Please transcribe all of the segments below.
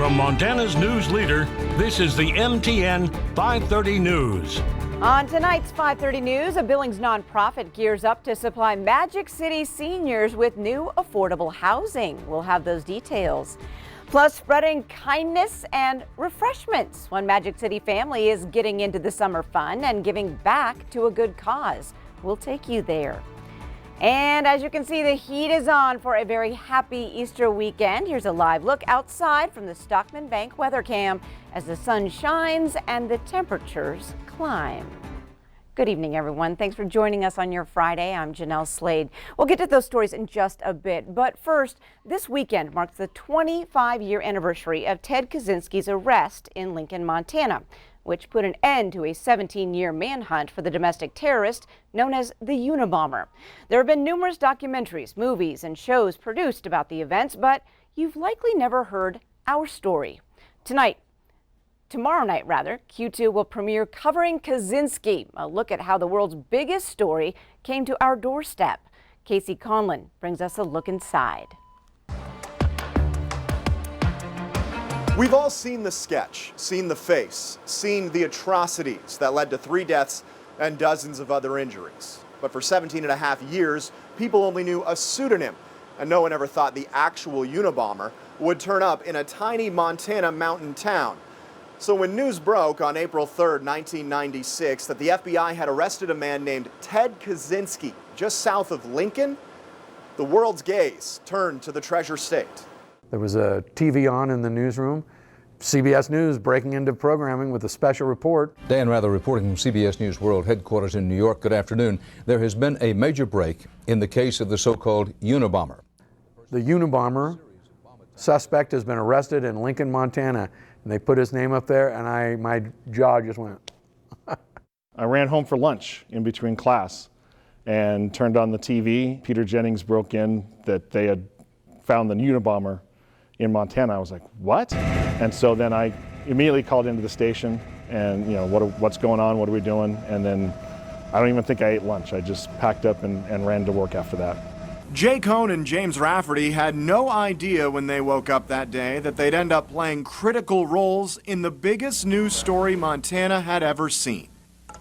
From Montana's news leader, this is the MTN 530 News. On tonight's 530 News, a Billings nonprofit gears up to supply Magic City seniors with new affordable housing. We'll have those details. Plus, spreading kindness and refreshments. One Magic City family is getting into the summer fun and giving back to a good cause. We'll take you there. And as you can see, the heat is on for a very happy Easter weekend. Here's a live look outside from the Stockman Bank weather cam as the sun shines and the temperatures climb. Good evening, everyone. Thanks for joining us on your Friday. I'm Jeanelle Slade. We'll get to those stories in just a bit. But first, this weekend marks the 25-year anniversary of Ted Kaczynski's arrest in Lincoln, Montana, which put an end to a 17-year manhunt for the domestic terrorist known as the Unabomber. There have been numerous documentaries, movies, and shows produced about the events, but you've likely never heard our story. Tomorrow night, Q2 will premiere Covering Kaczynski, a look at how the world's biggest story came to our doorstep. Casey Conlon brings us a look inside. We've all seen the sketch, seen the face, seen the atrocities that led to 3 deaths and dozens of other injuries. But for 17 and a half years, people only knew a pseudonym, and no one ever thought the actual Unabomber would turn up in a tiny Montana mountain town. So when news broke on April 3rd, 1996, that the FBI had arrested a man named Ted Kaczynski just south of Lincoln, the world's gaze turned to the Treasure State. There was a TV on in the newsroom, CBS News breaking into programming with a special report. Dan Rather reporting from CBS News World headquarters in New York. Good afternoon. There has been a major break in the case of the so-called Unabomber. The Unabomber suspect has been arrested in Lincoln, Montana, and they put his name up there, and my jaw just went. I ran home for lunch in between class and turned on the TV. Peter Jennings broke in that they had found the Unabomber in Montana. I was like, what? And so then I immediately called into the station and, what's going on? What are we doing? And then I don't even think I ate lunch. I just packed up and ran to work after that. Jay Cohn and James Rafferty had no idea when they woke up that day that they'd end up playing critical roles in the biggest news story Montana had ever seen.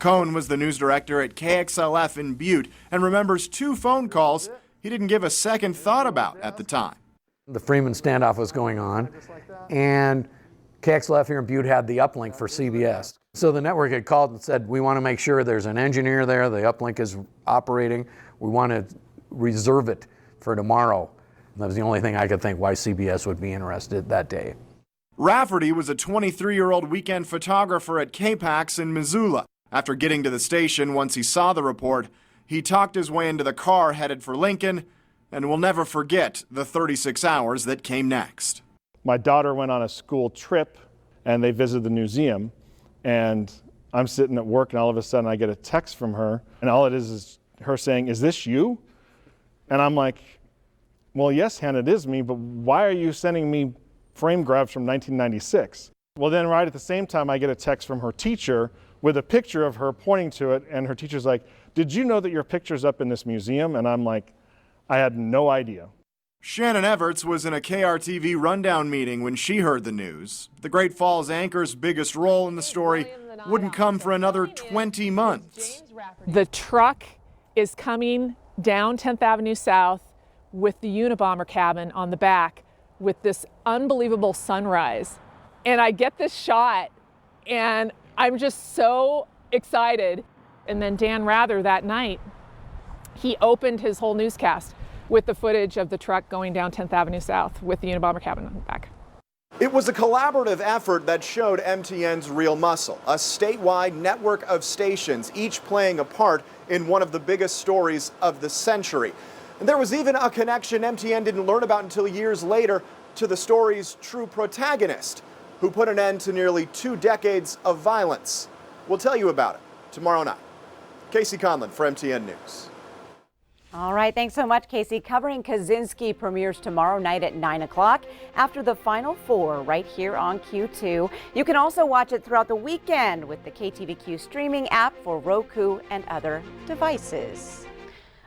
Cohn was the news director at KXLF in Butte and remembers 2 phone calls he didn't give a second thought about at the time. The Freeman standoff was going on, and KXLF here in Butte had the uplink for CBS. So the network had called and said, we want to make sure there's an engineer there, the uplink is operating, we want to reserve it for tomorrow. And that was the only thing I could think why CBS would be interested that day. Rafferty was a 23-year-old weekend photographer at KPAX in Missoula. After getting to the station once he saw the report, he talked his way into the car headed for Lincoln, and will never forget the 36 hours that came next. My daughter went on a school trip and they visited the museum, and I'm sitting at work and all of a sudden I get a text from her, and all it is her saying, "Is this you?" And I'm like, well, yes, Hannah, it is me, but why are you sending me frame grabs from 1996? Well, then right at the same time I get a text from her teacher with a picture of her pointing to it, and her teacher's like, "Did you know that your picture's up in this museum?" And I'm like, I had no idea. Shannon Everts was in a KRTV rundown meeting when she heard the news. The Great Falls anchor's biggest role in the story wouldn't come for another 20 months. The truck is coming down 10th Avenue South with the Unabomber cabin on the back with this unbelievable sunrise. And I get this shot and I'm just so excited. And then Dan Rather that night, he opened his whole newscast with the footage of the truck going down 10th Avenue South with the Unabomber cabin on the back. It was a collaborative effort that showed MTN's real muscle, a statewide network of stations, each playing a part in one of the biggest stories of the century. And there was even a connection MTN didn't learn about until years later to the story's true protagonist, who put an end to nearly 2 decades of violence. We'll tell you about it tomorrow night. Casey Conlon for MTN News. All right, thanks so much, Casey. Covering Kaczynski premieres tomorrow night at 9 o'clock after the Final Four right here on Q2. You can also watch it throughout the weekend with the KTVQ streaming app for Roku and other devices.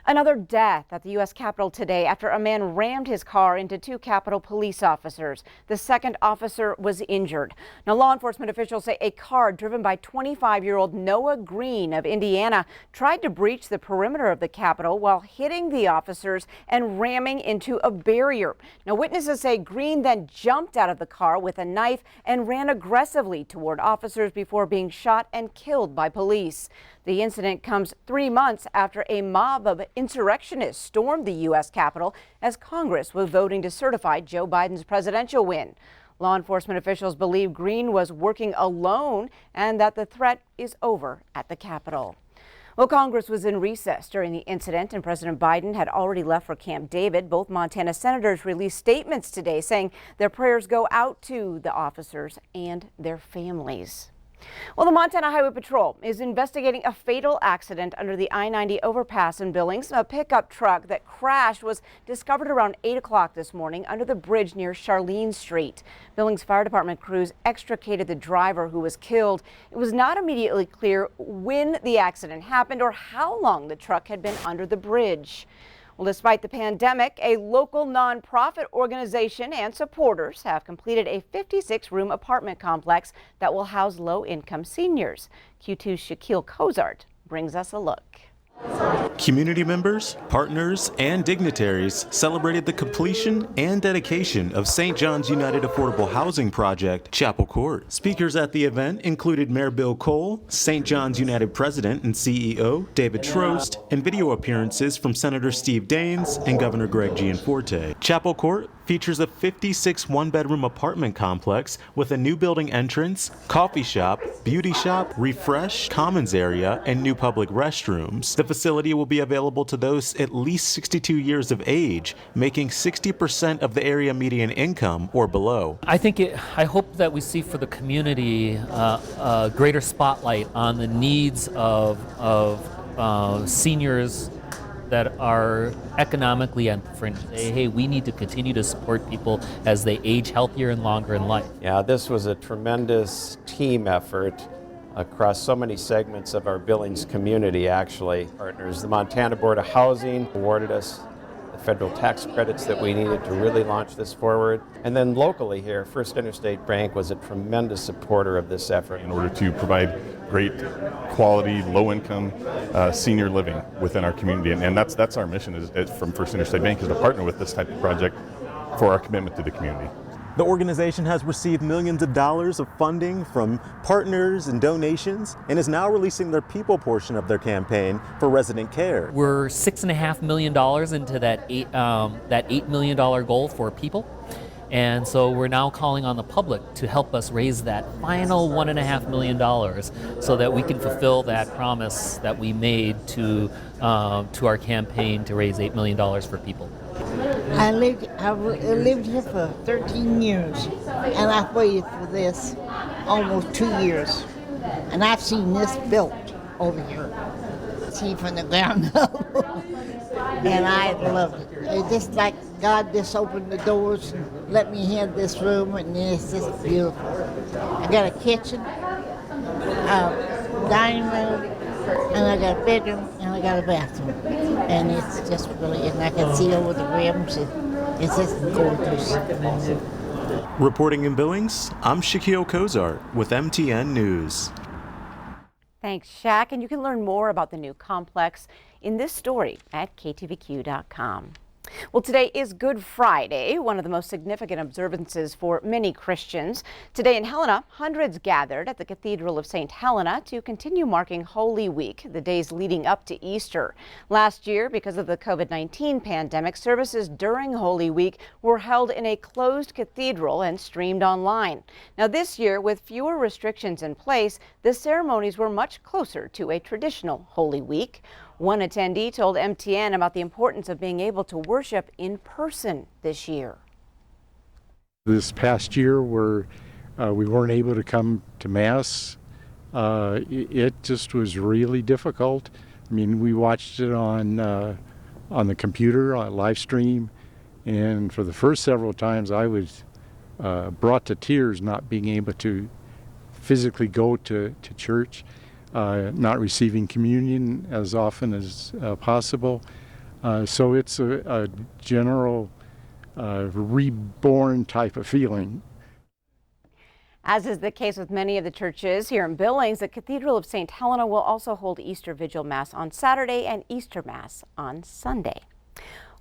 Another death at the U.S. Capitol today after a man rammed his car into two Capitol police officers. The second officer was injured. Now, law enforcement officials say a car driven by 25-year-old Noah Green of Indiana tried to breach the perimeter of the Capitol while hitting the officers and ramming into a barrier. Now, witnesses say Green then jumped out of the car with a knife and ran aggressively toward officers before being shot and killed by police. The incident comes 3 months after a mob of insurrectionists stormed the U.S. Capitol as Congress was voting to certify Joe Biden's presidential win. Law enforcement officials believe Green was working alone and that the threat is over at the Capitol. Well, Congress was in recess during the incident, and President Biden had already left for Camp David. Both Montana senators released statements today saying their prayers go out to the officers and their families. Well, the Montana Highway Patrol is investigating a fatal accident under the I-90 overpass in Billings. A pickup truck that crashed was discovered around 8 o'clock this morning under the bridge near Charlene Street. Billings Fire Department crews extricated the driver who was killed. It was not immediately clear when the accident happened or how long the truck had been under the bridge. Well, despite the pandemic, a local nonprofit organization and supporters have completed a 56-room apartment complex that will house low-income seniors. Q2's Jeanelle Slade brings us a look. Community members, partners, and dignitaries celebrated the completion and dedication of St. John's United Affordable Housing Project, Chapel Court. Speakers at the event included Mayor Bill Cole, St. John's United President and CEO David Trost, and video appearances from Senator Steve Daines and Governor Greg Gianforte. Chapel Court features a 56 one-bedroom apartment complex with a new building entrance, coffee shop, beauty shop, refresh, commons area, and new public restrooms. The facility will be available to those at least 62 years of age, making 60% of the area median income or below. I hope that we see for the community a greater spotlight on the needs of seniors that are economically on the fringe. Hey, we need to continue to support people as they age healthier and longer in life. Yeah, this was a tremendous team effort across so many segments of our Billings community, actually. Partners, the Montana Board of Housing awarded us the federal tax credits that we needed to really launch this forward. And then locally here, First Interstate Bank was a tremendous supporter of this effort. In order to provide great quality, low-income senior living within our community. And that's our mission is from First Interstate Bank, is to partner with this type of project for our commitment to the community. The organization has received millions of dollars of funding from partners and donations and is now releasing their people portion of their campaign for resident care. We're $6.5 million into that $8 million goal for people. And so we're now calling on the public to help us raise that final $1.5 million so that we can fulfill that promise that we made to our campaign to raise $8 million for people. I lived here for 13 years, and I've waited for this almost 2 years. And I've seen this built over here, see from the ground up, and I loved it. It's just like God just opened the doors and let me have this room, and it's just beautiful. I got a kitchen, dining room, and I got a bedroom, and I got a bathroom. And it's just really, and I can see over the rims, and it's just gorgeous. Reporting in Billings, I'm Jeanelle Slade with MTN News. Thanks, Shaq. And you can learn more about the new complex in this story at KTVQ.com. Well, today is Good Friday, one of the most significant observances for many Christians. Today in Helena, hundreds gathered at the Cathedral of St. Helena to continue marking Holy Week, the days leading up to Easter. Last year, because of the COVID-19 pandemic, services during Holy Week were held in a closed cathedral and streamed online. Now this year, with fewer restrictions in place, the ceremonies were much closer to a traditional Holy Week. One attendee told MTN about the importance of being able to worship in person this year. This past year we weren't able to come to Mass. It just was really difficult. I mean, we watched it on the computer, on live stream, and for the first several times I was brought to tears not being able to physically go to church. Not receiving communion as often as possible. So it's a general reborn type of feeling. As is the case with many of the churches here in Billings, the Cathedral of St. Helena will also hold Easter Vigil Mass on Saturday and Easter Mass on Sunday.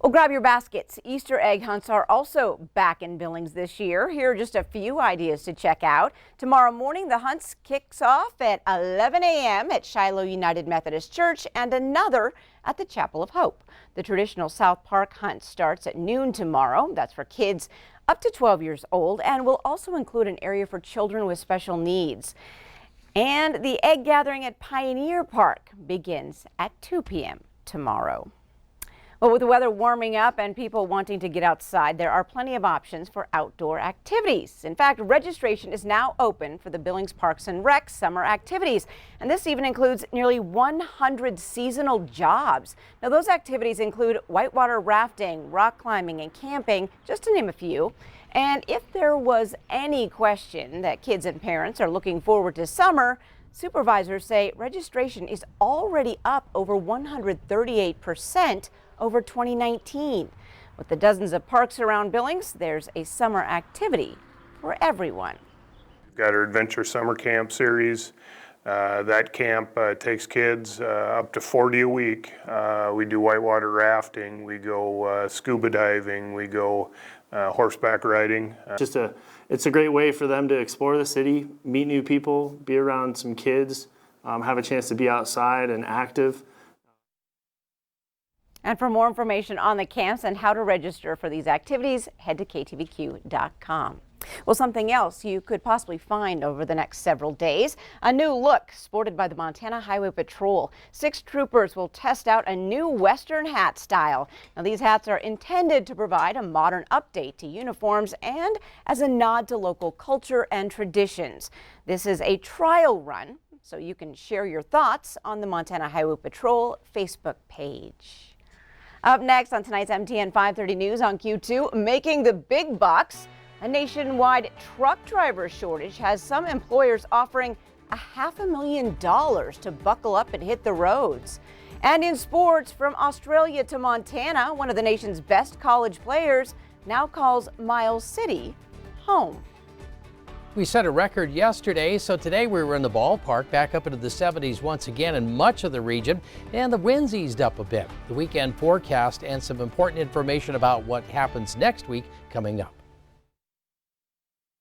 Well, grab your baskets. Easter egg hunts are also back in Billings this year. Here are just a few ideas to check out. Tomorrow morning, the hunts kicks off at 11 a.m. at Shiloh United Methodist Church and another at the Chapel of Hope. The traditional South Park hunt starts at noon tomorrow. That's for kids up to 12 years old and will also include an area for children with special needs. And the egg gathering at Pioneer Park begins at 2 p.m. tomorrow. Well, with the weather warming up and people wanting to get outside, there are plenty of options for outdoor activities. In fact, registration is now open for the Billings Parks and Rec summer activities. And this even includes nearly 100 seasonal jobs. Now, those activities include whitewater rafting, rock climbing, and camping, just to name a few. And if there was any question that kids and parents are looking forward to summer, supervisors say registration is already up over 138% over 2019. With the dozens of parks around Billings, there's a summer activity for everyone. We've got our Adventure Summer Camp series. That camp takes kids up to 40 a week. We do whitewater rafting, we go scuba diving, we go horseback riding. It's a great way for them to explore the city, meet new people, be around some kids, have a chance to be outside and active. And for more information on the camps and how to register for these activities, head to KTVQ.com. Well, something else you could possibly find over the next several days, a new look sported by the Montana Highway Patrol. 6 troopers will test out a new Western hat style. Now, these hats are intended to provide a modern update to uniforms and as a nod to local culture and traditions. This is a trial run, so you can share your thoughts on the Montana Highway Patrol Facebook page. Up next on tonight's MTN 530 News on Q2, making the big bucks. A nationwide truck driver shortage has some employers offering $500,000 to buckle up and hit the roads. And in sports, from Australia to Montana, one of the nation's best college players now calls Miles City home. We set a record yesterday, so today we were in the ballpark, back up into the 70s once again in much of the region, and the winds eased up a bit. The weekend forecast and some important information about what happens next week coming up.